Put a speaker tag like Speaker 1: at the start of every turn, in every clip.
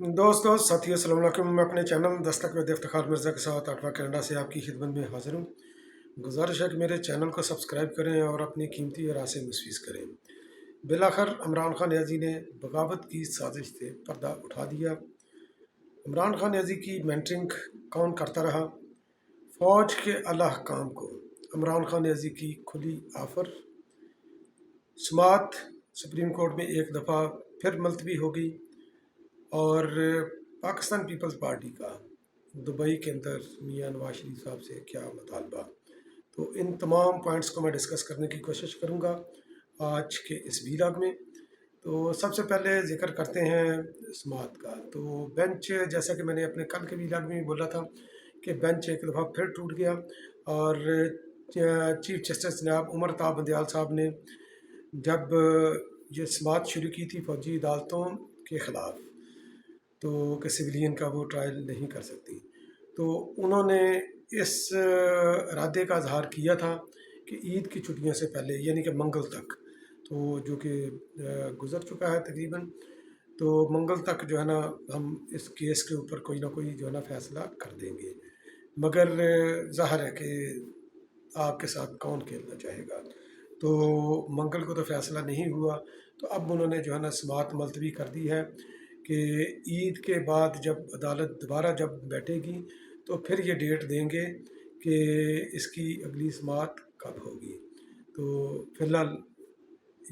Speaker 1: दोस्तों साथियों अस्सलाम वालेकुम। मैं अपने चैनल दस्तक में इफ्तिखार मिर्ज़ा के साथ आठवा कनाडा से आपकी खिदमत में हाज़िर हूँ। गुजारिश है कि मेरे चैनल को सब्सक्राइब करें और अपनी कीमती राय से मुस्फिस करें। बिलाखिर इमरान खान न्याज़ी ने बगावत की साजिश से पर्दा उठा दिया। इमरान खान न्याज़ी की मेंटरिंग कौन करता रहा? फ़ौज के अला काम को इमरान खान न्याज़ी की खुली आफर। समात सुप्रीम कोर्ट में एक दफ़ा फिर मुलतवी हो गई और पाकिस्तान पीपल्स पार्टी का दुबई के अंदर मियां नवाज शरीफ साहब से क्या मुतालबा। तो इन तमाम पॉइंट्स को मैं डिस्कस करने की कोशिश करूंगा आज के इस वीलॉग में। तो सबसे पहले जिक्र करते हैं समात का। तो बेंच, जैसा कि मैंने अपने कल के वीलॉग में भी बोला था कि बेंच एक दफ़ा फिर टूट गया और चीफ जस्टिस जनाब उमर ता बंदयाल साहब ने जब ये समात शुरू की थी फौजी अदालतों के ख़िलाफ़, तो कि सिविलियन का वो ट्रायल नहीं कर सकती, तो उन्होंने इस इरादे का इजहार किया था कि ईद की छुट्टियों से पहले यानी कि मंगल तक, तो जो कि गुज़र चुका है तकरीबन, तो मंगल तक जो है ना हम इस केस के ऊपर कोई ना कोई जो है ना फ़ैसला कर देंगे। मगर ज़ाहिर है कि आपके साथ कौन खेलना चाहेगा। तो मंगल को तो फ़ैसला नहीं हुआ, तो अब उन्होंने जो है ना समात मुलतवी कर दी है कि ईद के बाद जब अदालत दोबारा जब बैठेगी तो फिर ये डेट देंगे कि इसकी अगली समात कब होगी। तो फ़िलहाल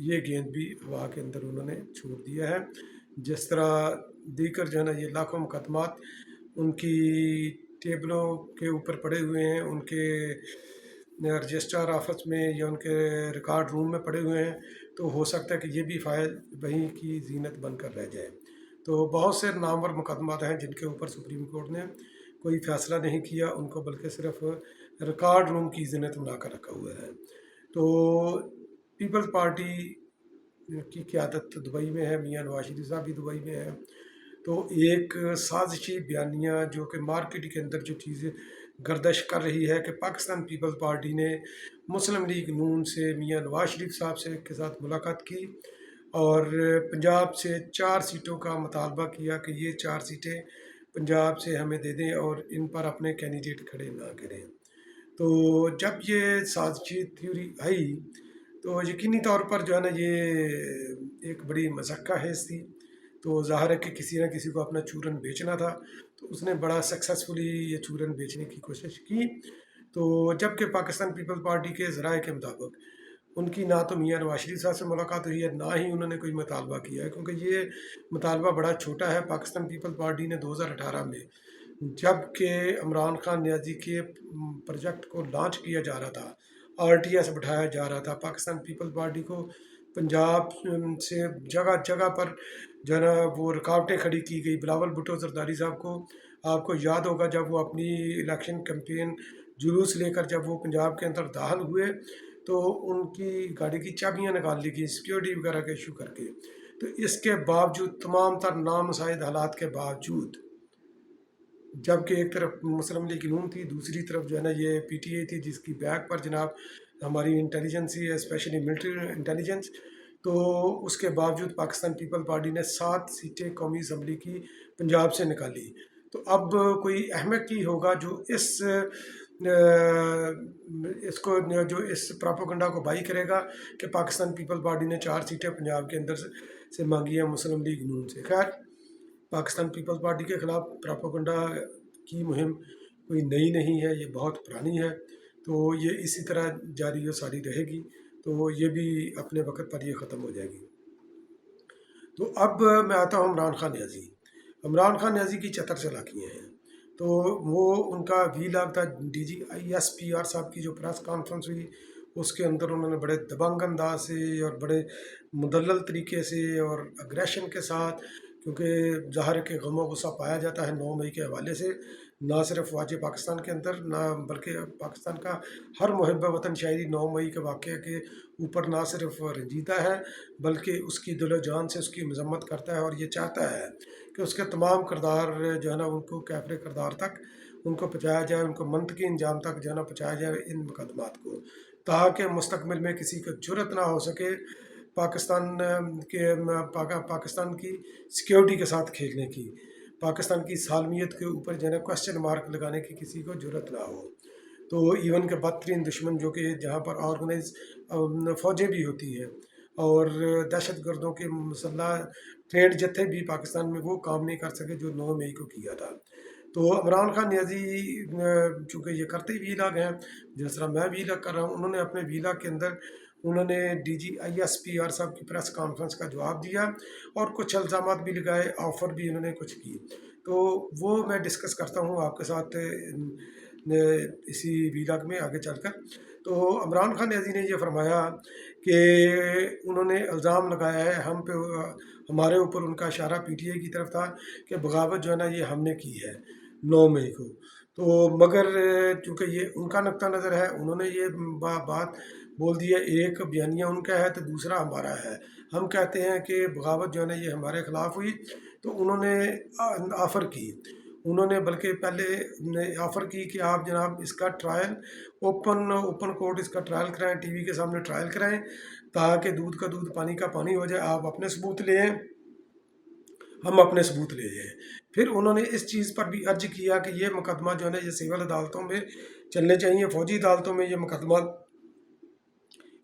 Speaker 1: ये गेंद भी हवा के अंदर उन्होंने छोड़ दिया है। जिस तरह दीकर जो है ना ये लाखों मुकदमात उनकी टेबलों के ऊपर पड़े हुए हैं, उनके रजिस्ट्रार ऑफिस में या उनके रिकॉर्ड रूम में पड़े हुए हैं, तो हो सकता है कि ये भी फ़ाइल वहीं की जीनत बनकर रह जाए। तो बहुत से नामवर मुकदमात हैं जिनके ऊपर सुप्रीम कोर्ट ने कोई फ़ैसला नहीं किया उनको, बल्कि सिर्फ रिकॉर्ड रूम की जीनत बना कर रखा हुआ है। तो पीपल्स पार्टी की क़यादत दुबई में है, मियां नवाज शरीफ साहब भी दुबई में है। तो एक साजिशी बयानिया जो कि मार्केट के अंदर जो चीज़ें गर्दिश कर रही है कि पाकिस्तान पीपल्स पार्टी ने मुस्लिम लीग नून से मियां नवाज शरीफ साहब से के साथ मुलाकात की और पंजाब से 4 सीटों का मुतालबा किया कि ये 4 सीटें पंजाब से हमें दे दें और इन पर अपने कैंडिडेट खड़े ना करें। तो जब ये साजिशी थ्योरी आई तो यकीनी तौर पर जो है ना ये एक बड़ी मज़क्का हैज़ थी। तो ज़ाहिर है कि किसी न किसी को अपना चूरन बेचना था, तो उसने बड़ा सक्सेसफुली ये चूरन बेचने की कोशिश की। तो जबकि पाकिस्तान पीपल्स पार्टी के ज़राए के मुताबिक उनकी ना तो मियां नवाज शरीफ साहब से मुलाकात हुई है, ना ही उन्होंने कोई मुतालबा किया है, क्योंकि ये मुतालबा बड़ा छोटा है। पाकिस्तान पीपल्स पार्टी ने 2018 में जबकि इमरान खान न्याजी के प्रोजेक्ट को लॉन्च किया जा रहा था, RTS बिठाया जा रहा था, पाकिस्तान पीपल्स पार्टी को पंजाब से जगह जगह पर जो है ना वो रुकावटें खड़ी की गई। बिलावल भुट्टो जरदारी साहब को आपको याद होगा, जब वो अपनी इलेक्शन कैंपेन जुलूस लेकर जब वो पंजाब के अंदर दाखिल हुए तो उनकी गाड़ी की चाबियां निकाल ली गई सिक्योरिटी वगैरह के इशू करके। तो इसके बावजूद, तमाम तर नामुसाइद हालात के बावजूद, जबकि एक तरफ मुस्लिम लीग नून थी, दूसरी तरफ जो है ना ये PTI थी जिसकी बैक पर जनाब हमारी इंटेलिजेंस ही है, स्पेशली मिलिट्री इंटेलिजेंस। तो उसके बावजूद पाकिस्तान पीपल पार्टी ने 7 सीटें कौमी असम्बली की पंजाब से निकाली। तो अब कोई अहमक ही होगा जो इसको जो इस प्रोपेगेंडा को बाई करेगा कि पाकिस्तान पीपल पार्टी ने 4 सीटें पंजाब के अंदर से मांगी है मुस्लिम लीग नून से। खैर, पाकिस्तान पीपल्स पार्टी के ख़िलाफ़ प्रोपेगेंडा की मुहिम कोई नई नहीं है, ये बहुत पुरानी है। तो ये इसी तरह जारी और सारी रहेगी, तो ये भी अपने वक्त पर ये ख़त्म हो जाएगी। तो अब मैं आता हूँ इमरान खान न्याज़ी। इमरान खान न्याज़ी की चतर चालाकियाँ हैं। तो वो उनका वीलॉग था DGISPR साहब की जो प्रेस कॉन्फ्रेंस हुई, उसके अंदर उन्होंने बड़े दबंग अंदाज से और बड़े मुदल्लल तरीके से और अग्रेशन के साथ, क्योंकि ज़ाहिर के गम गुस्सा पाया जाता है 9 मई के हवाले से, ना सिर्फ वाज पाकिस्तान के अंदर, ना बल्कि पाकिस्तान का हर मुहिब वतन शायरी 9 मई के वाक़े के ऊपर ना सिर्फ रंजीदा है, बल्कि उसकी दिलो जान से उसकी मजम्मत करता है और ये चाहता है कि उसके तमाम किरदार जो है ना उनको कैफरे किरदार तक उनको पहुँचाया जाए, उनको मंतकी अंजाम तक जो है ना पहुँचाया जाए इन मुकदमात को, ताकि मुस्तकबिल में किसी को जुर्रत ना हो सके पाकिस्तान की सिक्योरिटी के साथ खेलने की। पाकिस्तान की सालमियत के ऊपर जो है ना क्वेश्चन मार्क लगाने की किसी को ज़रूरत ना हो। तो इवन के बदतरीन दुश्मन जो कि जहाँ पर ऑर्गेनाइज फ़ौजें भी होती हैं और दहशत गर्दों के मसल्ह ट्रेड जत्थे भी पाकिस्तान में वो काम नहीं कर सके जो 9 मई को किया था। तो इमरान खान नियाज़ी चूँकि ये करते ही वीलाग हैं, जिस तरह मैं वीलाग कर रहा हूँ, उन्होंने अपने वीलाग के अंदर उन्होंने DGISPR साहब की प्रेस कॉन्फ्रेंस का जवाब दिया और कुछ इल्ज़ामात भी लगाए, ऑफ़र भी उन्होंने कुछ की। तो वो मैं डिस्कस करता हूँ आपके साथ इसी वीलाग में आगे चलकर। तो इमरान खान नियाज़ी ने ये फरमाया कि उन्होंने इल्ज़ाम लगाया है हम पे, हमारे ऊपर उनका इशारा PTI की तरफ था कि बगावत जो है ना ये हमने की है 9 मई को। तो मगर चूँकि ये उनका नुक्ता नज़र है, उन्होंने ये बात बोल दी है, एक बयानिया उनका है तो दूसरा हमारा है। हम कहते हैं कि बगावत जो है ना ये हमारे ख़िलाफ़ हुई, तो उन्होंने ऑफ़र की, उन्होंने बल्कि पहले ऑफ़र की कि आप जनाब इसका ट्रायल ओपन कोर्ट इसका ट्रायल कराएं, TV के सामने ट्रायल कराएं, ताकि दूध का दूध पानी का पानी हो जाए। आप अपने सबूत ले आएं, हम अपने सबूत ले जाएं। फिर उन्होंने इस चीज़ पर भी अर्ज किया कि ये मुकदमा जो है ना ये सिविल अदालतों में चलने चाहिए, फ़ौजी अदालतों में ये मुकदमा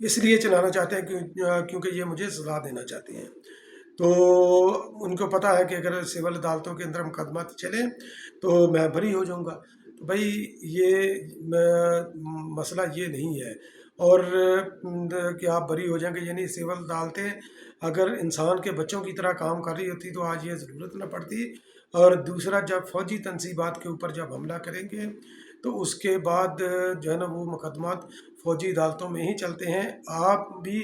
Speaker 1: इसलिए चलाना चाहते हैं क्योंकि ये मुझे सज़ा देना चाहते हैं। तो उनको पता है कि अगर सिविल अदालतों के अंदर मुकदमा चले तो मैं बरी हो जाऊंगा। तो भाई ये मसला ये नहीं है, और कि आप बरी हो जाएंगे, यानी सिविल अदालतें अगर इंसान के बच्चों की तरह काम कर रही होती तो आज ये ज़रूरत न पड़ती। और दूसरा, जब फ़ौजी तनसीबात के ऊपर जब हमला करेंगे तो उसके बाद जो है ना वो मुकदमात फ़ौजी अदालतों में ही चलते हैं। आप भी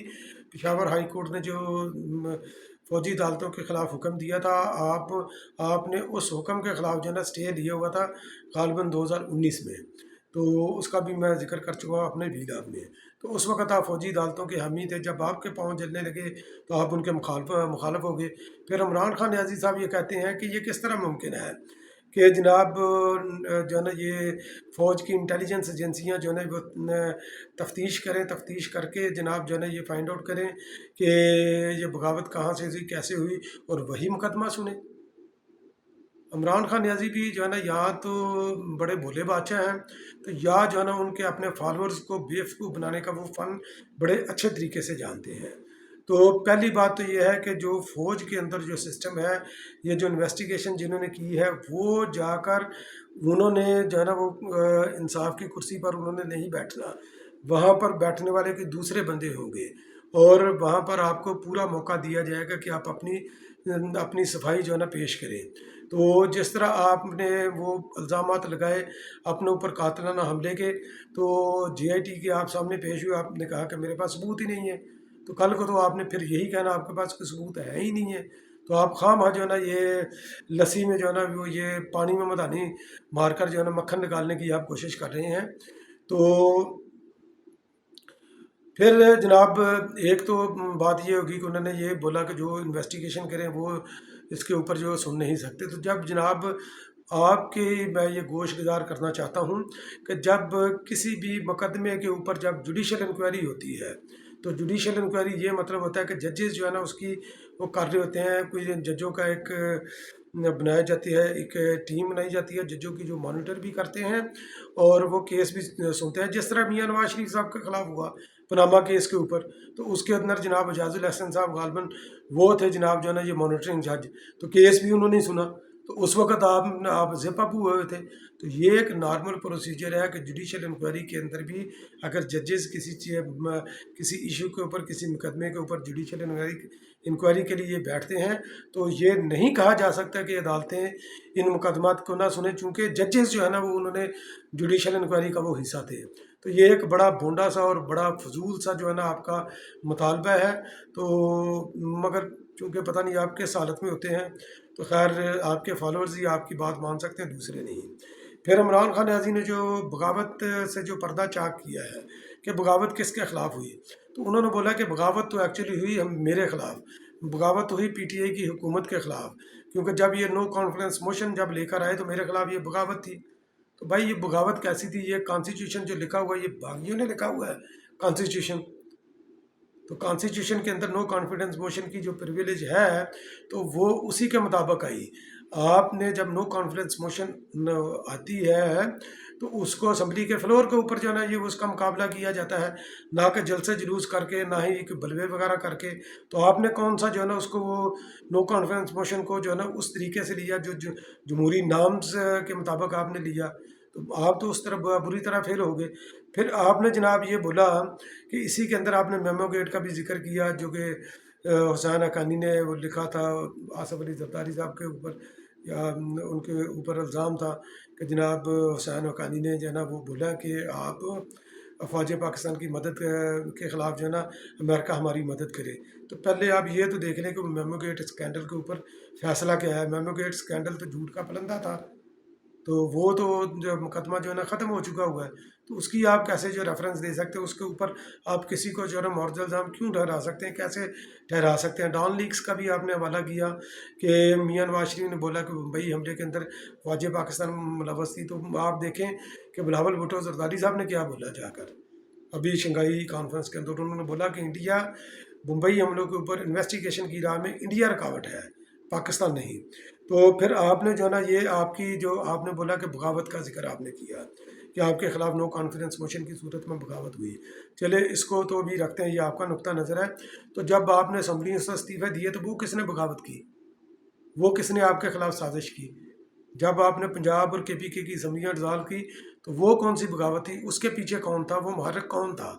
Speaker 1: पेशावर हाई कोर्ट ने जो फ़ौजी अदालतों के ख़िलाफ़ हुक्म दिया था, आपने उस हुक्म के ख़िलाफ़ जो है ना स्टे लिया हुआ था ग़ालिबन 2019 में, तो उसका भी मैं ज़िक्र कर चुका हूँ अपने वीलाग में। तो उस वक़्त आप फ़ौजी अदालतों के हामी थे, जब आपके पाँव जलने लगे तो आप उनके मुखालफ हो गए। फिर इमरान खान नियाज़ी साहब ये कहते हैं कि ये किस तरह मुमकिन है कि जनाब जो है ना ये फ़ौज की इंटेलिजेंस एजेंसियाँ जो है ना वो तफ्तीश करके जनाब जो है ना ये फाइंड आउट करें कि ये बगावत कहाँ से हुई, कैसे हुई, और वही मुकदमा सुने। इमरान खान नियाज़ी भी जो है ना या तो बड़े भोले बादशाह हैं, तो या जो है ना उनके अपने फॉलोअर्स को बेवकूफ़ बनाने का वो फ़न बड़े अच्छे तरीके से जानते हैं। तो पहली बात तो ये है कि जो फ़ौज के अंदर जो सिस्टम है, ये जो इन्वेस्टिगेशन जिन्होंने की है वो जाकर उन्होंने जो है ना वो इंसाफ की कुर्सी पर उन्होंने नहीं बैठना, वहाँ पर बैठने वाले के दूसरे बंदे होंगे, और वहाँ पर आपको पूरा मौका दिया जाएगा कि आप अपनी सफाई जो है ना पेश करें। तो जिस तरह आपने वो इल्ज़ामात लगाए अपने ऊपर कातिलाना हमले के, तो GIT के आप सामने पेश हुए, आपने कहा कि मेरे पास सबूत ही नहीं है, तो कल को तो आपने फिर यही कहना आपके पास कोई सबूत है ही नहीं है। तो आप खामखा जो है ना ये लस्सी में जो है ना वो ये पानी में मधानी मारकर जो है ना मक्खन निकालने की आप कोशिश कर रहे हैं। तो फिर जनाब एक तो बात ये होगी कि उन्होंने ये बोला कि जो इन्वेस्टिगेशन करें वो इसके ऊपर जो सुन नहीं सकते। तो जब जनाब आपके मैं ये गोश गुजार करना चाहता हूँ कि जब किसी भी मुकदमे के ऊपर जब जुडिशल इंक्वायरी होती है, तो जुडिशल इंक्वायरी ये मतलब होता है कि जजेस जो है ना उसकी वो कर रहे होते हैं, कोई जजों का एक बनाया जाती है, एक टीम बनाई जाती है जजों की जो मॉनिटर भी करते हैं और वो केस भी सुनते हैं। जिस तरह मियां नवाज शरीफ साहब के खिलाफ हुआ पनामा केस के ऊपर, तो उसके अंदर जनाब एजाजुल हसन साहब गालबन वो थे जनाब जो है ना ये मॉनिटरिंग जज, तो केस भी उन्होंने सुना। तो उस वक्त आप जिप अप हुए थे। तो ये एक नॉर्मल प्रोसीजर है कि जुडिशल इंक्वायरी के अंदर भी अगर जजेस किसी इशू के ऊपर, किसी मुकदमे के ऊपर जुडिशल इंक्वायरी के लिए बैठते हैं, तो ये नहीं कहा जा सकता कि अदालतें इन मुकदमात को ना सुने, चूँकि जजेस जो है ना वो उन्होंने जुडिशल इंक्वायरी का वो हिस्सा थे। तो ये एक बड़ा भोंडा सा और बड़ा फजूल सा जो है ना आपका मुतालबा है। तो मगर चूँकि पता नहीं आप किस हालत में होते हैं, तो खैर आपके फॉलोअर्स ही आपकी बात मान सकते हैं, दूसरे नहीं। फिर इमरान खान नियाज़ी ने जो बगावत से जो पर्दा चाक किया है कि बगावत किसके ख़िलाफ़ हुई, तो उन्होंने बोला कि बगावत तो एक्चुअली हुई मेरे ख़िलाफ़, बगावत हुई PTI की हुकूमत के ख़िलाफ़, क्योंकि जब ये नो कॉन्फिडेंस मोशन जब लेकर आए तो मेरे ख़िलाफ़ ये बगावत थी। तो भाई ये बगावत कैसी थी? ये कॉन्स्टिट्यूशन जो लिखा हुआ है, ये बागियों ने लिखा हुआ है कॉन्स्टिट्यूशन। तो कॉन्स्टिट्यूशन के अंदर नो कॉन्फिडेंस मोशन की जो प्रिविलेज है तो वो उसी के मुताबिक आई। आपने जब नो कॉन्फिडेंस मोशन आती है तो उसको असम्बली के फ्लोर के ऊपर जो है ना ये उसका मुकाबला किया जाता है, ना कि जलसे जुलूस करके, ना ही कि बलवे वगैरह करके। तो आपने कौन सा जो है ना उसको वो नो कॉन्फिडेंस मोशन को जो है ना उस तरीके से लिया जो जमहूरी नाम्स के मुताबिक आपने लिया, तो आप तो उस तरफ बुरी तरह फेल हो गए। फिर आपने जनाब ये बोला कि इसी के अंदर आपने मेमो गेट का भी जिक्र किया जो कि हुसैन हक्कानी ने वो लिखा था आसफ अली जरदारी साहब के ऊपर, या उनके ऊपर इल्ज़ाम था कि जनाब हुसैन हक्कानी ने जो है ना वो बोला कि आप अफवाज पाकिस्तान की मदद के ख़िलाफ़ जो है ना अमेरिका हमारी मदद करे। तो पहले आप ये तो देख लें कि मेमो गेट स्कैंडल के ऊपर फ़ैसला क्या है। मेमो गेट स्कैंडल तो झूठ का पलंदा था, तो वो तो जो मुकदमा जो है ना ख़त्म हो चुका हुआ है, तो उसकी आप कैसे जो रेफरेंस दे सकते हैं, उसके ऊपर आप किसी को जो है ना मुअर्रज़ इल्ज़ाम क्यों ठहरा सकते हैं, कैसे ठहरा सकते हैं। डॉन लीक्स का भी आपने हवाला किया कि मियां नवाज शरीफ ने बोला कि मुंबई हमले के अंदर फ़ौज पाकिस्तान मुलव्वस थी। तो आप देखें कि बिलावल भुट्टो जरदारी साहब ने क्या बोला जाकर अभी शंघाई कॉन्फ्रेंस के अंदर। उन्होंने बोला कि इंडिया मुंबई हमलों के ऊपर इन्वेस्टिगेशन की राह में इंडिया रुकावट है, पाकिस्तान नहीं। तो फिर आपने जो है ना ये आपकी जो आपने बोला कि बगावत का जिक्र आपने किया कि आपके ख़िलाफ़ नो कॉन्फिडेंस मोशन की सूरत में बगावत हुई। चले इसको तो अभी रखते हैं, ये आपका नुक्ता नज़र है। तो जब आपने असम्बली से इस्तीफ़े दिए तो वो किसने बगावत की, वो किसने आपके ख़िलाफ़ साजिश की? जब आपने पंजाब और KPK की असम्बलियाँ डिज़ाल्व की तो वो कौन सी बगावत थी, उसके पीछे कौन था, वो मुहर्रिक कौन था?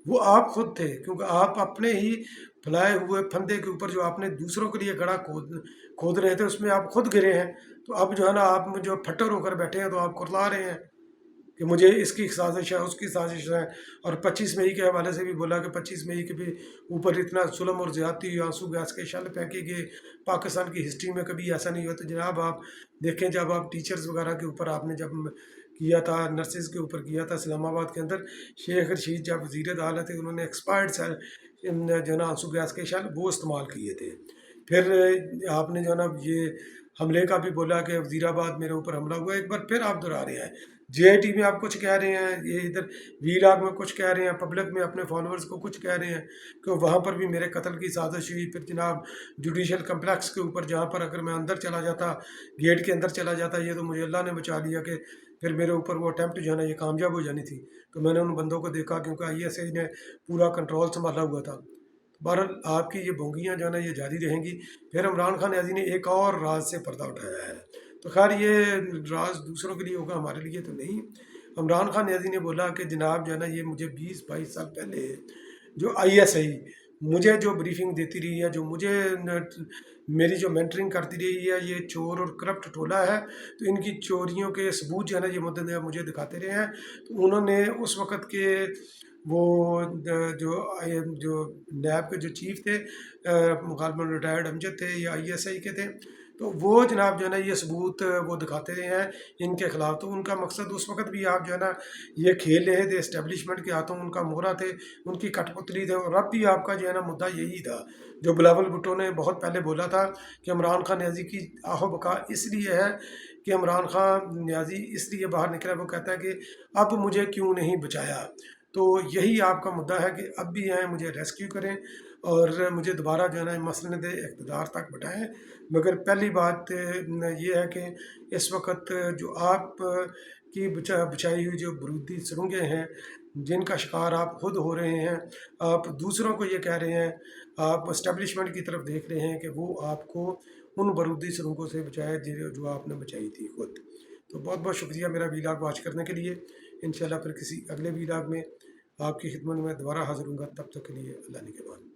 Speaker 1: वो आप खुद थे, क्योंकि आप अपने ही फैलाए हुए फंदे के ऊपर जो आपने दूसरों के लिए गड्ढा खोद खोद रहे थे उसमें आप खुद गिरे हैं। तो अब जो है ना आप जो फट्टर होकर बैठे हैं तो आप कुरला रहे हैं कि मुझे इसकी साजिश है, उसकी साजिश है। और 25 मई के हवाले से भी बोला कि 25 मई के भी ऊपर इतना जुल्म और ज़्यादती, आंसू गैस के शल फेंके गए, पाकिस्तान की हिस्ट्री में कभी ऐसा नहीं हुआ। तो जनाब आप देखें, जब आप टीचर्स वगैरह के ऊपर आपने जब किया था, नर्सिस के ऊपर किया था इस्लामाबाद के अंदर, शेख रशीद जब वज़ीर दाखिला थे उन्होंने एक्सपायर्ड सेल जो है ना आंसू गैस के शल वो इस्तेमाल किए थे। फिर आपने जो है ना ये हमले का भी बोला कि वज़ीराबाद मेरे ऊपर हमला हुआ। एक बार फिर आप दोहरा रहे हैं, JIT में आप कुछ कह रहे हैं, ये इधर वीराग में कुछ कह रहे हैं, पब्लिक में अपने फॉलोअर्स को कुछ कह रहे हैं कि वहाँ पर भी मेरे कत्ल की साजिश हुई। फिर जनाब जुडिशल कम्प्लेक्स के ऊपर जहाँ पर अगर मैं अंदर चला जाता, गेट के अंदर चला जाता, ये तो मुझे अल्लाह ने बचा लिया कि फिर मेरे ऊपर वो अटैम्प्ट जो है ना ये कामयाब हो जानी थी। तो मैंने उन बंदों को देखा क्योंकि ISI ने पूरा कंट्रोल संभाला हुआ था। बहरहाल आपकी ये बोंगियाँ जो है ना ये जारी रहेंगी। फिर इमरान खान न्याज़ी ने एक और राज से पर्दा उठाया है, तो खैर ये राज दूसरों के लिए होगा, हमारे लिए तो नहीं। इमरान खान न्याज़ी ने बोला कि जनाब जो है ना ये मुझे 20-22 साल पहले जो ISI मुझे जो ब्रीफिंग देती रही है, जो मुझे मेरी जो मेंटरिंग करती रही है, ये चोर और करप्ट टोला है, तो इनकी चोरियों के सबूत जो है ना ये मुझे दिखाते रहे हैं। तो उन्होंने उस वक़्त के वो जो नैब के जो चीफ थे, गालिबन रिटायर्ड अमजद थे या ISI के थे, तो वो जनाब जो है ना ये सबूत वो दिखाते रहे हैं इनके ख़िलाफ़। तो उनका मकसद उस वक़्त भी आप जो है ना ये खेल रहे थे, इस्टेब्लिशमेंट के हाथों उनका मोहरा थे, उनकी कठपुतली थे। और अब भी आपका जो है ना मुद्दा यही था जो बिलावल भुट्टो ने बहुत पहले बोला था कि इमरान खान न्याज़ी की आहो बका इसलिए है कि इमरान खान न्याज़ी इसलिए बाहर निकला, वो कहता है कि अब मुझे क्यों नहीं बचाया। तो यही आपका मुद्दा है कि अब भी आएँ मुझे रेस्क्यू करें और मुझे दोबारा जो है ना मसनद इक़्तिदार तक बिठाएँ। मगर पहली बात ये है कि इस वक्त जो आप की बिछाई हुई जो बारूदी सुरंगें हैं, जिनका शिकार आप खुद हो रहे हैं, आप दूसरों को ये कह रहे हैं, आप इस्टेब्लिशमेंट की तरफ देख रहे हैं कि वो आपको उन बारूदी सुरंगों से बचाए जो आपने बचाई थी खुद। तो बहुत बहुत शुक्रिया मेरा वीलॉग वॉच करने के लिए। इंशाल्लाह फिर किसी अगले वीलॉग में आपकी खिदमत में दोबारा हाज़िर होऊंगा। तब तक के लिए अल्लाह निगहबान।